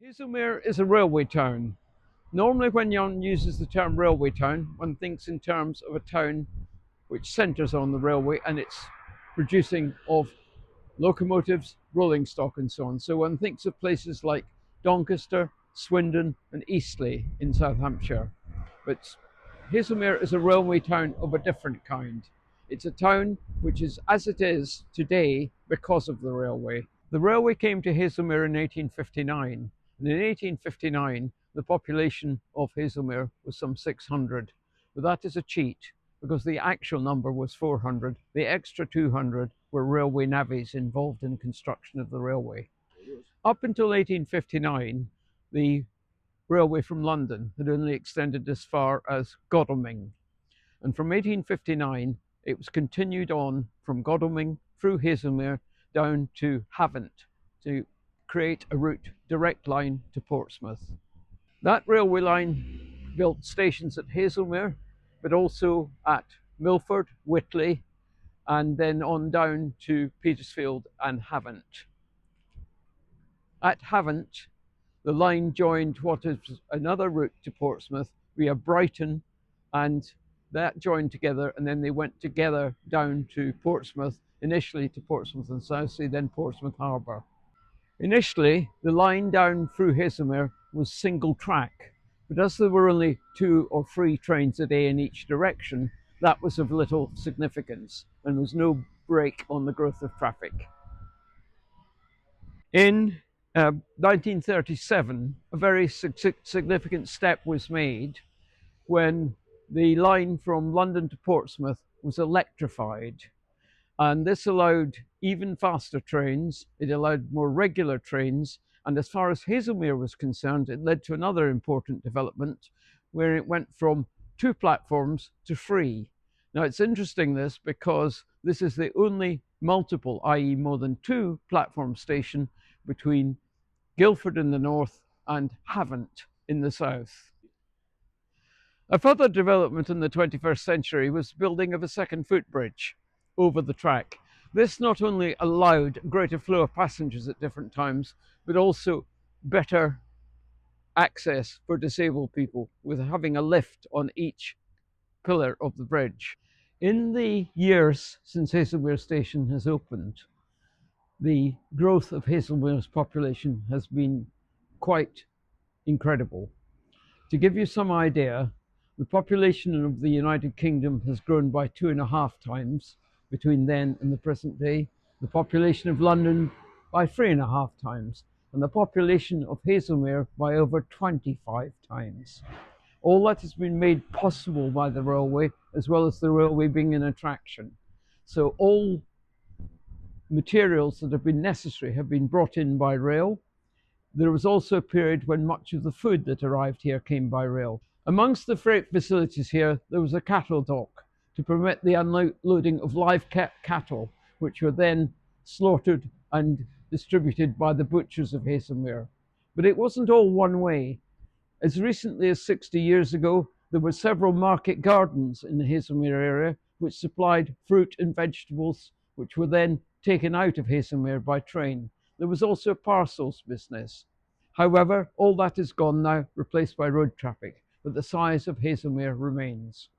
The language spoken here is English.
Haslemere is a railway town. Normally when one uses the term railway town, one thinks in terms of a town which centres on the railway and its producing of locomotives, rolling stock and so on. So one thinks of places like Doncaster, Swindon and Eastleigh in South Hampshire. But Haslemere is a railway town of a different kind. It's a town which is as it is today because of the railway. The railway came to Haslemere in 1859, and in 1859 the population of Haslemere was some 600. But that is a cheat because the actual number was 400. The extra 200 were railway navvies involved in construction of the railway. Up until 1859, the railway from London had only extended as far as Godalming. And from 1859, it was continued on from Godalming through Haslemere down to Havant to create a route, direct line to Portsmouth. That railway line built stations at Haslemere, but also at Milford, Whitley, and then on down to Petersfield and Havant. At Havant, the line joined what is another route to Portsmouth via Brighton, and that joined together, and then they went together down to Portsmouth, initially to Portsmouth and Southsea, then Portsmouth Harbour. Initially, the line down through Haslemere was single track, but as there were only 2 or 3 trains a day in each direction, that was of little significance, and there was no brake on the growth of traffic. In 1937, a very significant step was made when the line from London to Portsmouth was electrified. And this allowed even faster trains, it allowed more regular trains, and as far as Haslemere was concerned, it led to another important development where it went from 2 platforms to 3. Now it's interesting this because this is the only multiple, i.e. more than 2 platform station between Guildford in the north and Havant in the south. A further development in the 21st century was the building of a second footbridge over the track. This not only allowed greater flow of passengers at different times, but also better access for disabled people with having a lift on each pillar of the bridge. In the years since Haslemere Station has opened, the growth of Haslemere's population has been quite incredible. To give you some idea, the population of the United Kingdom has grown by 2.5 times between then and the present day, the population of London by 3.5 times, and the population of Haslemere by over 25 times. All that has been made possible by the railway, as well as the railway being an attraction. So all materials that have been necessary have been brought in by rail. There was also a period when much of the food that arrived here came by rail. Amongst the freight facilities here, there was a cattle dock to permit the unloading of live cattle, which were then slaughtered and distributed by the butchers of Haslemere. But it wasn't all one way. As recently as 60 years ago, there were several market gardens in the Haslemere area which supplied fruit and vegetables, which were then taken out of Haslemere by train. There was also a parcels business. However, all that is gone now, replaced by road traffic, but the size of Haslemere remains.